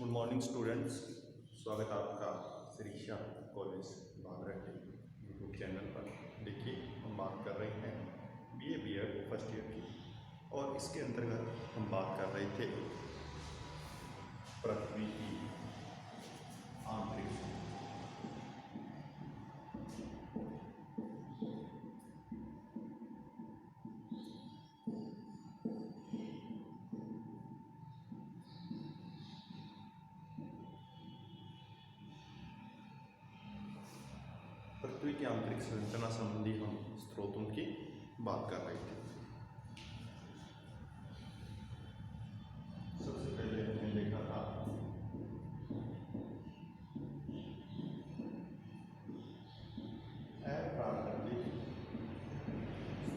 Good morning students. स्वागत है आपका श्रीशा कॉलेज बागरहट्टी यूट्यूब चैनल पर। देखिए, हम बात कर रहे हैं बीए बीएड फर्स्ट ईयर की, और इसके अंतर्गत हम बात कर रहे थे पृथ्वी की आंतरिक। पृथ्वी की आंतरिक संरचना संबंधी हम स्रोतों की बात कर रहे थे। सबसे पहले हमने देखा था अप्राकृतिक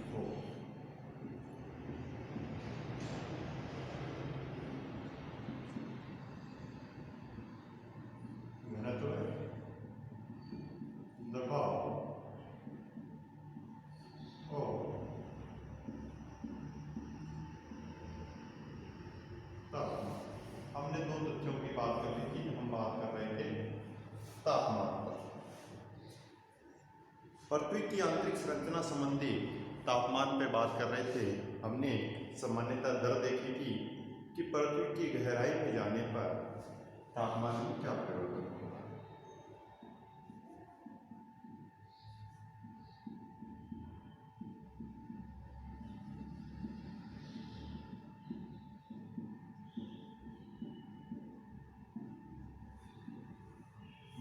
स्रोत। घनत्व, दबाव और तापमान। हमने दो तथ्यों की बात कर ली थी। हम बात कर रहे थे तापमान पर। पृथ्वी की आंतरिक संरचना संबंधी तापमान पे बात कर रहे थे। हमने सामान्यतः दर देखी थी कि पृथ्वी की गहराई में जाने पर तापमान में क्या परिवर्तन होगा।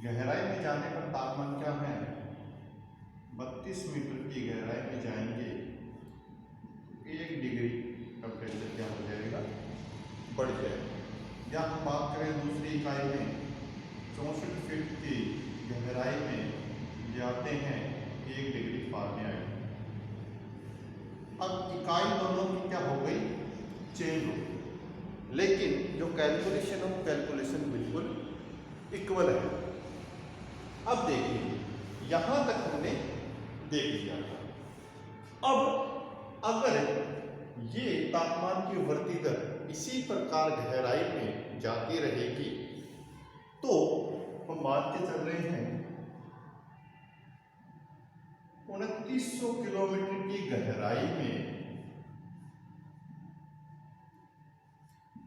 गहराई में जाने पर तापमान क्या है? 32 मीटर की गहराई में जाएंगे, 1 डिग्री टेम्परेचर क्या हो जाएगा? बढ़ जाएगा। या हम बात करें दूसरी इकाई में, 64 फीट की गहराई में जाते हैं 1 डिग्री फ़ारेनहाइट। अब इकाई दोनों की क्या हो गई? चेंज हो गई, लेकिन जो कैलकुलेशन है वो कैलकुलेशन बिल्कुल इक्वल है। अब देखिए, यहां तक हमने देख लिया था। अब अगर ये तापमान की वृद्धि दर इसी प्रकार गहराई में जाती रहेगी तो हम मान के चल रहे हैं 2900 किलोमीटर की गहराई में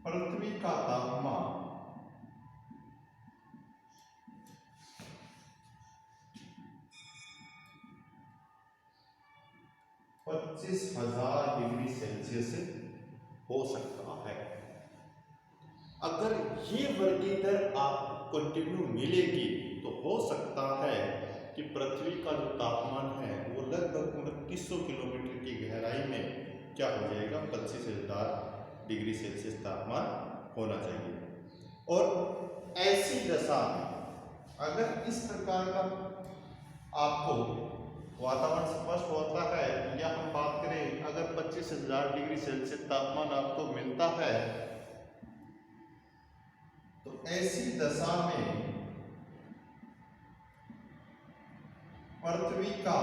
पृथ्वी का तापमान 25,000 डिग्री सेल्सियस हो सकता है। अगर ये वृद्धि दर आप कंटिन्यू मिलेगी तो हो सकता है कि पृथ्वी का जो तापमान है वो लगभग 2900 किलोमीटर की गहराई में क्या हो जाएगा? 25,000 डिग्री सेल्सियस तापमान होना चाहिए। और ऐसी दशा में अगर इस प्रकार का आपको वातावरण स्पष्ट होता है, या हम बात करें अगर 25,000 डिग्री सेल्सियस तापमान आपको मिलता है, तो ऐसी दशा में पृथ्वी का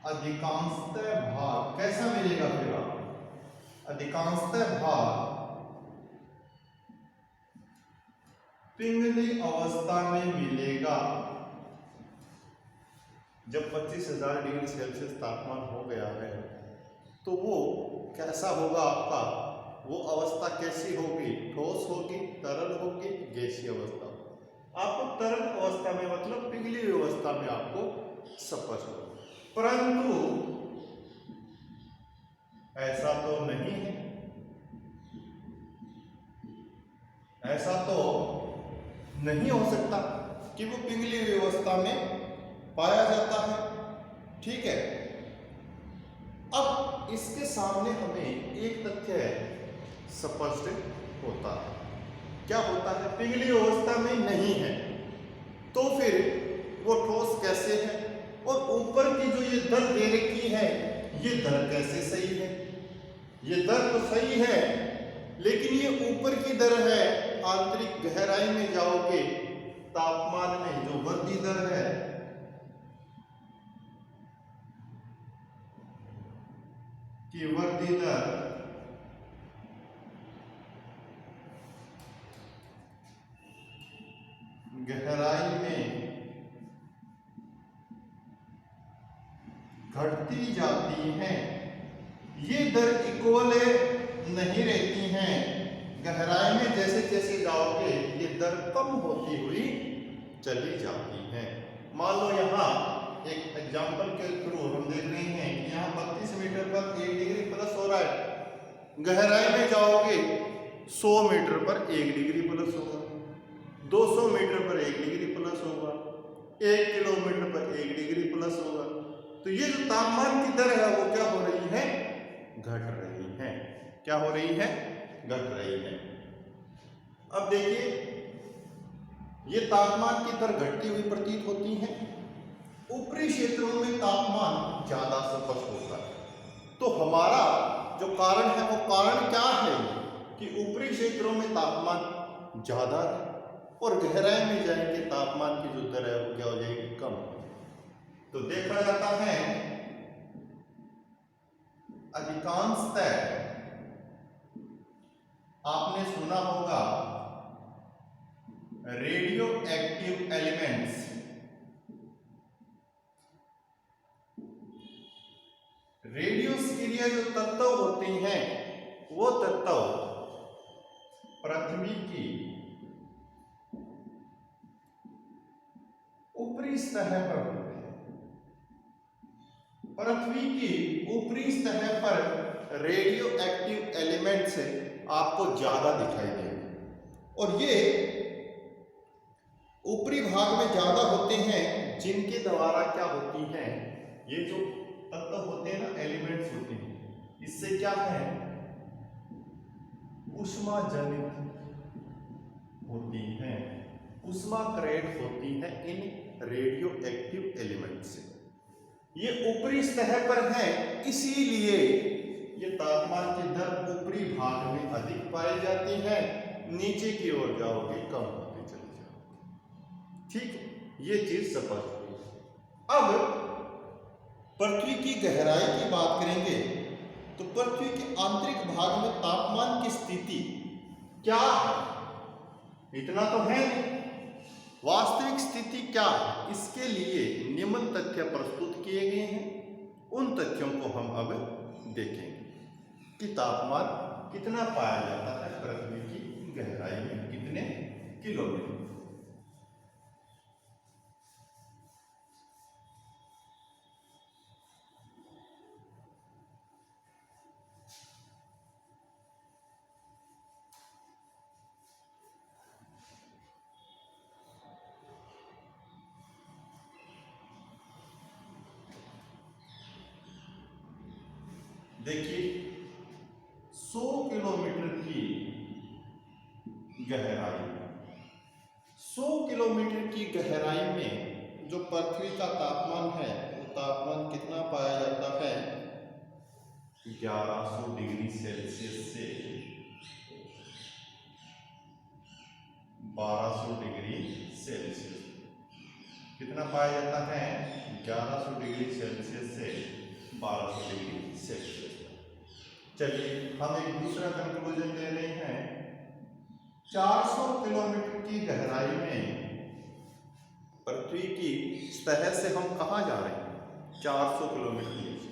अधिकांशतः भाग कैसा मिलेगा? फिर आप अधिकांशतः भाग पिंगली अवस्था में मिलेगा। जब 25,000 डिग्री सेल्सियस तापमान हो गया है तो वो कैसा होगा आपका? वो अवस्था कैसी होगी? ठोस होगी, तरल होगी, गैसीय अवस्था। आपको तरल अवस्था में मतलब पिघली अवस्था में आपको स्पष्ट होगा, परंतु ऐसा तो नहीं है। ऐसा तो नहीं हो सकता कि वो पिघली अवस्था में पाया जाता है। ठीक है। अब इसके सामने हमें एक तथ्य स्पष्ट होता है। क्या होता है? पिघली अवस्था में नहीं है तो फिर वो ठोस कैसे है? और ऊपर की जो ये दर दे रखी है, ये दर कैसे सही है? ये दर तो सही है, लेकिन ये ऊपर की दर है। आंतरिक गहराई में जाओगे, तापमान में जो वृद्धि दर है कि वृद्धि दर जाती हैं। ये दर इक्वल नहीं रहती हैं। गहराई में जैसे जैसे जाओगे ये दर कम होती हुई चली जाती है। मान लो यहाँ एक एग्जांपल के थ्रू हम देख रहे हैं कि यहाँ 32 मीटर पर 1 डिग्री प्लस हो रहा है। गहराई में जाओगे 100 मीटर पर 1 डिग्री प्लस होगा, 200 मीटर पर 1 डिग्री प्लस होगा, 1 किलोमीटर पर 1 डिग्री प्लस होगा। तो ये जो तापमान की दर है वो क्या हो रही है? घट रही है। क्या हो रही है? घट रही है। अब देखिए ये तापमान की दर घटती हुई प्रतीत होती है। ऊपरी क्षेत्रों में तापमान ज्यादा स्पष्ट होता है। तो हमारा जो कारण है वो कारण क्या है कि ऊपरी क्षेत्रों में तापमान ज्यादा है और गहराई में जाएंगे तापमान की जो दर है वो क्या हो जाएगी? कम। तो देखा जाता है अधिकांशतः आपने सुना होगा रेडियो एक्टिव एलिमेंट्स, रेडियोस्क्रिय जो तत्व होते हैं वो तत्व पृथ्वी की ऊपरी सतह पर होते हैं। पृथ्वी की ऊपरी सतह पर रेडियो एक्टिव एलिमेंट्स आपको ज्यादा दिखाई देंगे और ये ऊपरी भाग में ज्यादा होते हैं, जिनके द्वारा क्या होती हैं, ये जो तत्व होते हैं ना, एलिमेंट्स होते हैं, इससे क्या है? ऊष्मा जनित होती हैं, ऊष्मा क्रिएट होती है इन रेडियो एक्टिव एलिमेंट से। ये ऊपरी सतह पर है, इसीलिए ये तापमान की दर ऊपरी भाग में अधिक पाई जाती है, नीचे की ओर जाओगे कम होती चली जाओगे। ठीक है, ये चीज स्पष्ट हुई। अब पृथ्वी की गहराई की बात करेंगे तो पृथ्वी के आंतरिक भाग में तापमान की स्थिति क्या है? इतना तो है नहीं। वास्तविक स्थिति क्या है? इसके लिए निम्न तथ्य प्रस्तुत किए गए हैं। उन तथ्यों को हम अब देखेंगे कि तापमान कितना पाया जाता है पृथ्वी की गहराई में, कितने किलोमीटर। देखिए 100 किलोमीटर की गहराई, 100 किलोमीटर की गहराई में जो पृथ्वी का तापमान है वो तापमान कितना पाया जाता है? 1100 डिग्री सेल्सियस से 1200 डिग्री सेल्सियस। कितना पाया जाता है? 1100 डिग्री सेल्सियस से 1200 डिग्री सेल्सियस। चलिए हम एक दूसरा कंक्लूजन ले रहे हैं। 400 किलोमीटर की गहराई में पृथ्वी की सतह से हम कहाँ जा रहे हैं? 400 किलोमीटर नीचे।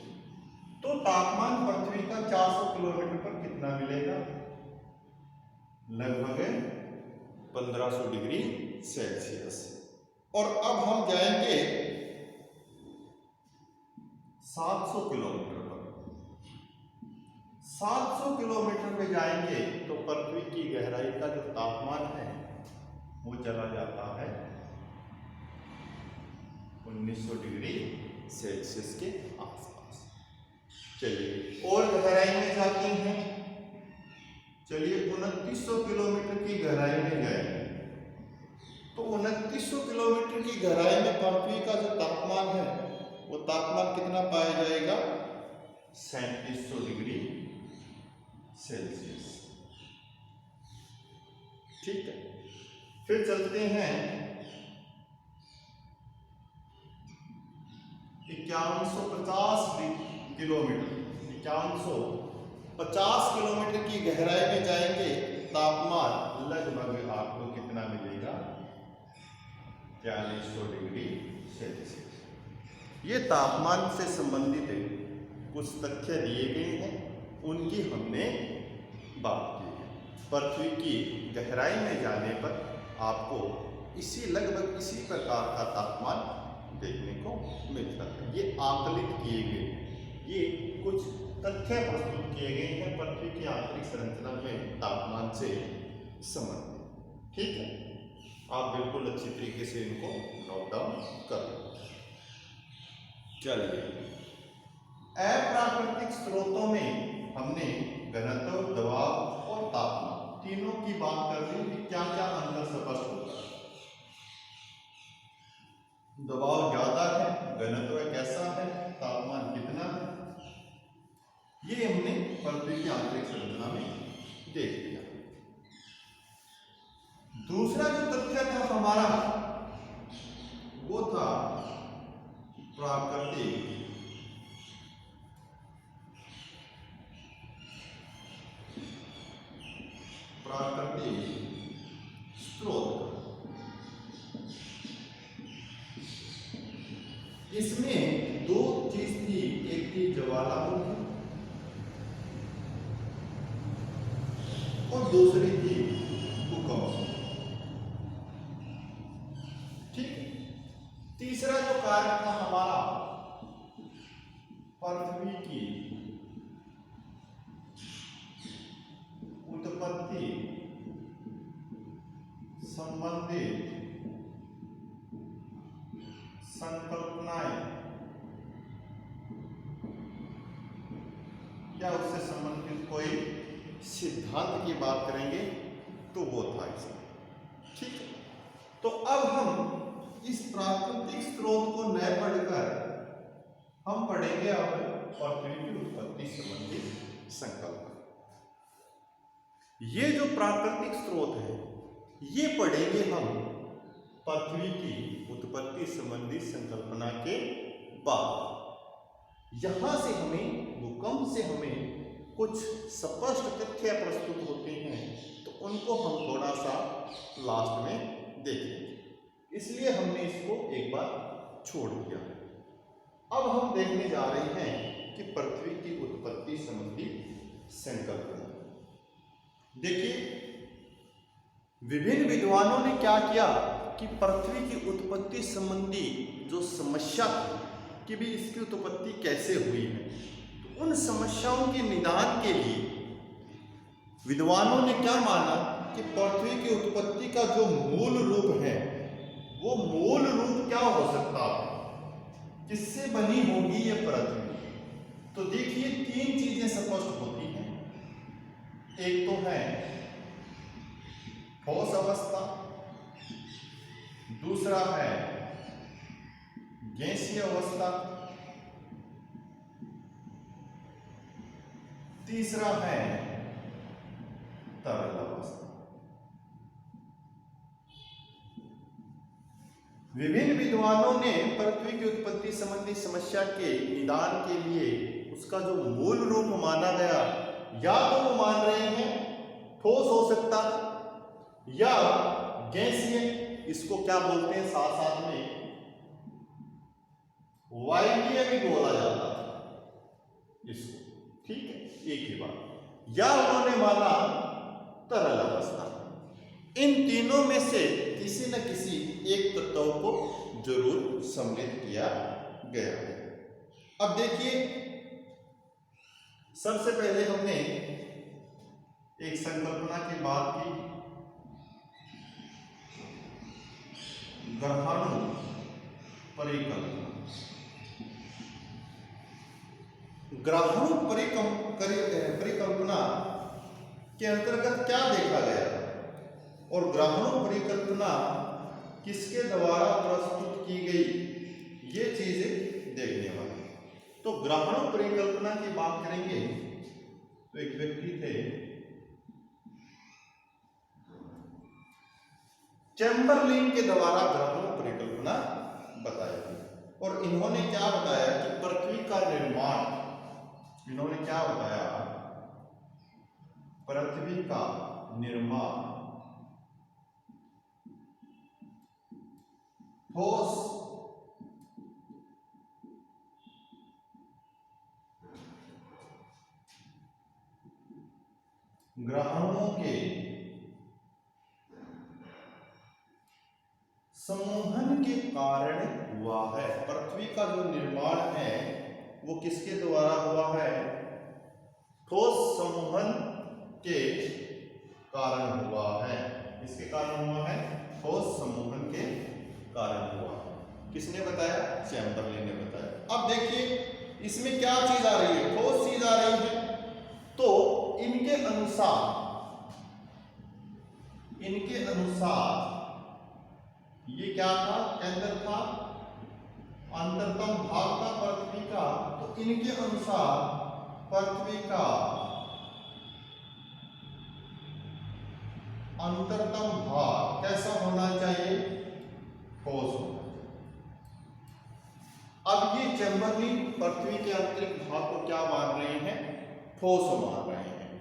तो तापमान पृथ्वी का 400 किलोमीटर पर कितना मिलेगा? लगभग 1500 डिग्री सेल्सियस। और अब हम जाएंगे 700 किलोमीटर पर। 700 किलोमीटर पे जाएंगे तो पृथ्वी की गहराई का जो तापमान है वो चला जाता है 1900 डिग्री सेल्सियस के आसपास। चलिए और गहराई में जाते हैं। चलिए 2900 किलोमीटर की गहराई में गए तो 2900 किलोमीटर की गहराई में पृथ्वी का जो तापमान है वो तापमान कितना पाया जाएगा? 3700 डिग्री सेल्सियस। ठीक है, फिर चलते हैं 5150 किलोमीटर। 5150 किलोमीटर की गहराई में जाएंगे, तापमान लगभग आपको कितना मिलेगा? 4300 डिग्री सेल्सियस। ये तापमान से संबंधित कुछ तथ्य दिए गए हैं, उनकी हमने बात की है। पृथ्वी की गहराई में जाने पर आपको लगभग इसी प्रकार का तापमान देखने को मिलता है। ये आकलित किए गए हैं, ये कुछ तथ्य प्रस्तुत किए गए हैं पृथ्वी की आंतरिक संरचना में तापमान से संबंधित। ठीक है, आप बिल्कुल अच्छी तरीके से इनको नोट डाउन कर लो। चलिए, अप्राकृतिक स्रोतों में हमने घनत्व, दबाव और तापमान तीनों की बात कर ली कि क्या क्या अंतर स्पष्ट होता है। दबाव ज्यादा है, घनत्व कैसा है, तापमान कितना है, ये हमने पृथ्वी की आंतरिक संरचना में देख लिया। दूसरा जो तथ्य था हमारा वो था प्राकृतिक स्रोत। इसमें दो चीज थी, एक थी ज्वालामुखी और दूसरी थी भूकंप। ठीक, तीसरा जो कार्य था हमारा पृथ्वी की उत्पत्ति संबंधित संकल्पनाएं या उससे संबंधित कोई सिद्धांत की बात करेंगे तो वो था इसमें। ठीक है, तो अब हम इस प्राकृतिक स्रोत को न पढ़कर हम पढ़ेंगे अब पृथ्वी की उत्पत्ति संबंधी संकल्पना। ये जो प्राकृतिक स्रोत है ये पढ़ेंगे हम पृथ्वी की उत्पत्ति संबंधी संकल्पना के बाद। यहां से हमें भूकंप से हमें कुछ स्पष्ट तथ्य प्रस्तुत होते हैं, तो उनको हम थोड़ा सा लास्ट में देखेंगे, इसलिए हमने इसको एक बार छोड़ दिया। अब हम देखने जा रहे हैं कि पृथ्वी की उत्पत्ति संबंधी संकल्पना। देखिए, विभिन्न विद्वानों ने क्या किया कि पृथ्वी की उत्पत्ति संबंधी जो समस्या थी कि भी इसकी उत्पत्ति कैसे हुई है, तो उन समस्याओं के निदान के लिए विद्वानों ने क्या माना कि पृथ्वी की उत्पत्ति का जो मूल रूप है वो मूल रूप क्या हो सकता है, किससे बनी होगी ये पृथ्वी। तो देखिए, तीन चीजें स्पष्ट होती हैं। एक तो है ठोस अवस्था, दूसरा है गैसीय अवस्था, तीसरा है तरल अवस्था। विभिन्न विद्वानों ने पृथ्वी की उत्पत्ति संबंधी समस्या के निदान के लिए उसका जो मूल रूप माना गया, या तो वो मान रहे हैं ठोस हो सकता या गैसीय, इसको क्या बोलते हैं साथ साथ में वायवीय भी बोला जाता है इसको। ठीक है, एक ही बात। या उन्होंने माना तरल अवस्था। इन तीनों में से किसी न किसी एक तत्व को जरूर सम्मिलित किया गया है। अब देखिए, सबसे पहले हमने एक संकल्पना की बात की, ग्रहाणु परिकल्पना। ग्रहाणु परिकल्पना के अंतर्गत क्या देखा गया और ग्रहाणु परिकल्पना किसके द्वारा प्रस्तुत की गई, ये चीजें देखने वाली। तो ग्रहाणु परिकल्पना की बात करेंगे तो एक व्यक्ति थे चैम्बरलिन के द्वारा ग्रहाणु परिकल्पना बताई गई, और इन्होंने क्या बताया कि पृथ्वी का निर्माण, इन्होंने क्या बताया, पृथ्वी का निर्माण ठोस ग्रहणों के समूहन के कारण हुआ है। पृथ्वी का जो निर्माण है वो किसके द्वारा हुआ है? ठोस समूहन के कारण हुआ है। किसके कारण हुआ है? ठोस समूहन के कारण हुआ। किसने बताया? चैम्बरलिन ने बताया। अब देखिए इसमें क्या चीज आ रही है? ठोस चीज आ रही है। तो इनके अनुसार ये क्या था? केंद्र था, अंतरतम भाग था पृथ्वी का। तो इनके अनुसार पृथ्वी का अंतरतम भाग कैसा होना चाहिए? ठोस होना चाहिए। अब ये चैम्बरलिन पृथ्वी के आंतरिक भाग को क्या मान रहे हैं? ठोस मान रहे हैं।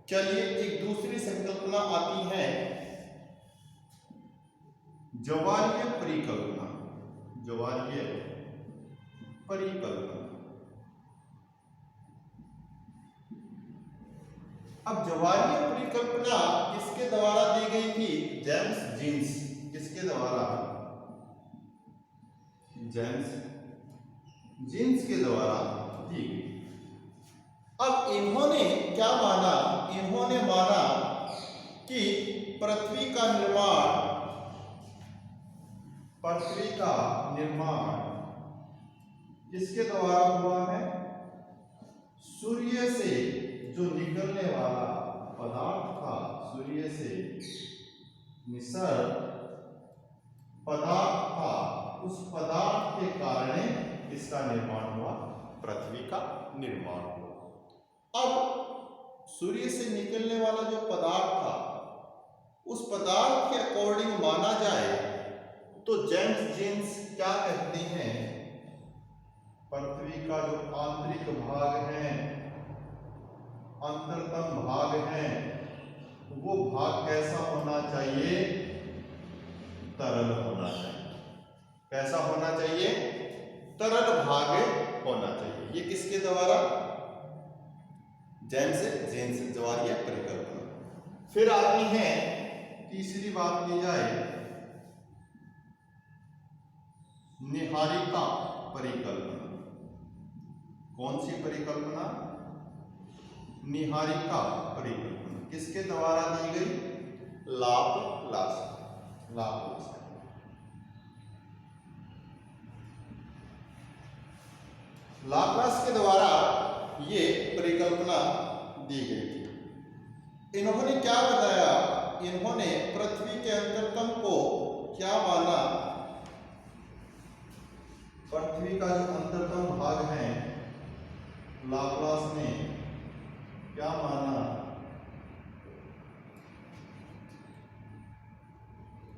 चलिए एक दूसरी संकल्पना आती है ज्वारीय परिकल्पना। ज्वारीय परिकल्पना। अब ज्वारीय परिकल्पना किसके द्वारा दी गई थी? James Jeans. किसके द्वारा? जेम्स जीन्स के द्वारा दी गई। अब इन्होंने क्या माना? इन्होंने माना कि पृथ्वी का निर्माण किसके द्वारा हुआ है? सूर्य से जो निकलने वाला पदार्थ था, सूर्य से निसर्ग पदार्थ था, उस पदार्थ के कारण इसका निर्माण हुआ, पृथ्वी का निर्माण हुआ। अब सूर्य से निकलने वाला जो पदार्थ था, उस पदार्थ के अकॉर्डिंग माना जाए तो जेम्स जीन्स क्या कहते हैं? पृथ्वी का जो आंतरिक भाग है, अंतरतम भाग है, वो भाग कैसा होना चाहिए? तरल होना चाहिए। कैसा होना चाहिए? तरल भाग होना चाहिए। ये किसके द्वारा? जेम्स जीन्स, ज्वारीय परिकल्पना। फिर आती है तीसरी बात की जाए निहारिका परिकल्पना। कौन सी परिकल्पना? निहारिका परिकल्पना। किसके द्वारा दी गई? लाप्लास। लाप्लास के द्वारा ये परिकल्पना दी गई थी। इन्होंने क्या बताया? इन्होंने पृथ्वी के अंतरतम को क्या माना? पृथ्वी का जो अंतरतम भाग है, लाप्लास ने क्या माना?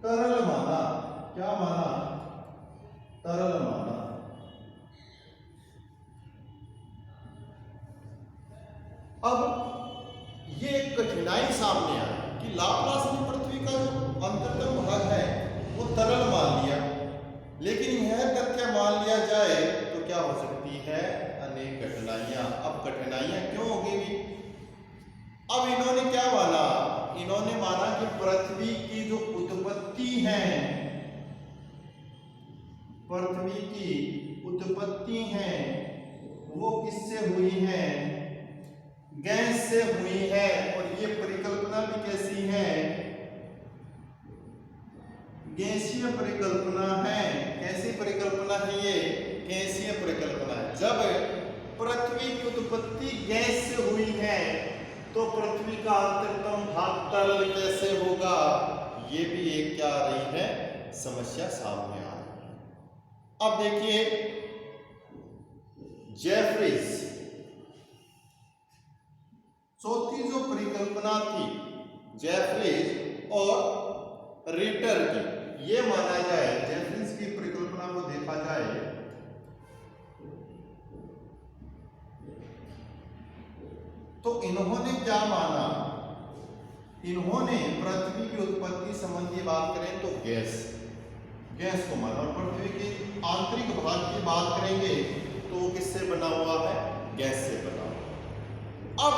तरल माना। क्या माना? तरल माना। अब ये एक कठिनाई सामने आई कि लाप्लास ने पृथ्वी का जो अंतरतम भाग है वो तरल मान लिया, लेकिन यह तथ्य मान लिया जाए तो क्या हो सकती है? अनेक कठिनाइयां। अब कठिनाइयां क्यों होगी? अब इन्होंने क्या माना? इन्होंने माना कि पृथ्वी की जो उत्पत्ति है, पृथ्वी की उत्पत्ति है वो किससे हुई है? गैस से हुई है। और ये परिकल्पना भी कैसी है? गैसीय परिकल्पना है। कैसी परिकल्पना है ये? गैसीय परिकल्पना है। जब पृथ्वी की उत्पत्ति गैस से हुई है तो पृथ्वी का अंतरतम भाग तरल कैसे होगा? ये भी एक क्या आ रही है? समस्या सामने आ रही है। अब देखिए जेफरीज, चौथी जो परिकल्पना थी जेफरीज और रिटर की, ये माना जाए, जेफरीज की परिकल्पना को देखा जाए तो इन्होंने क्या माना? इन्होंने पृथ्वी की उत्पत्ति संबंधी बात करें तो गैस को माना, और पृथ्वी के आंतरिक भाग की बात करेंगे तो वो किससे बना हुआ है? गैस से बना हुआ। अब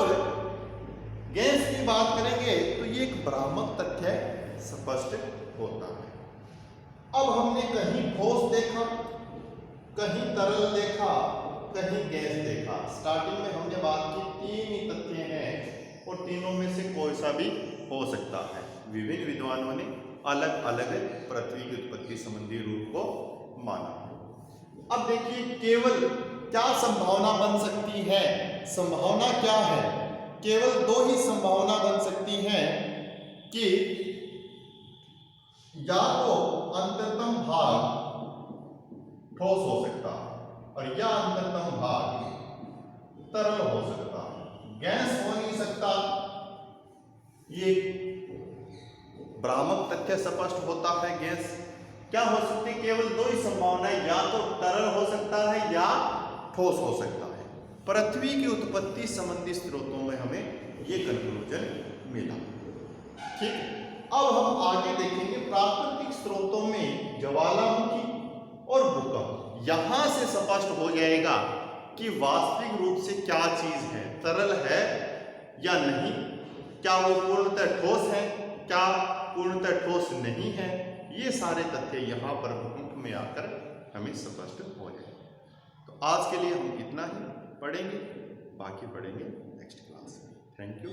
गैस की की बात करेंगे तो ये एक भ्रामक तथ्य स्पष्ट होता है। अब हमने कहीं ठोस देखा, कहीं तरल देखा, कहीं गैस देखा। स्टार्टिंग में हमने बात की तीन ही तथ्य हैं और तीनों में से कोई सा भी हो सकता है। विभिन्न विद्वानों ने अलग अलग पृथ्वी की उत्पत्ति संबंधी रूप को माना। अब देखिए केवल क्या संभावना बन सकती है, संभावना क्या है, केवल दो ही संभावना बन सकती है कि या तो अंतरतम भाग ठोस हो सकता है और या अंतरतम भाग तरल हो सकता है, गैस हो नहीं सकता। ये भ्रामक तथ्य स्पष्ट होता है। गैस क्या हो सकती है, केवल दो ही संभावनाएं, या तो तरल हो सकता है या ठोस हो सकता है। पृथ्वी की उत्पत्ति संबंधी स्रोतों में हमें ये कंक्लूजन मिला। ठीक है, अब हम आगे देखेंगे प्राकृतिक स्रोतों में ज्वालामुखी और भूकंप। यहां से स्पष्ट हो जाएगा कि वास्तविक रूप से क्या चीज है, तरल है या नहीं, क्या वो पूर्णतः ठोस है, क्या पूर्णतः ठोस नहीं है। ये सारे तथ्य यहाँ पर भूकंप में आकर हमें स्पष्ट हो जाए। तो आज के लिए हम इतना ही पढ़ेंगे, बाकी पढ़ेंगे नेक्स्ट क्लास में। Thank you.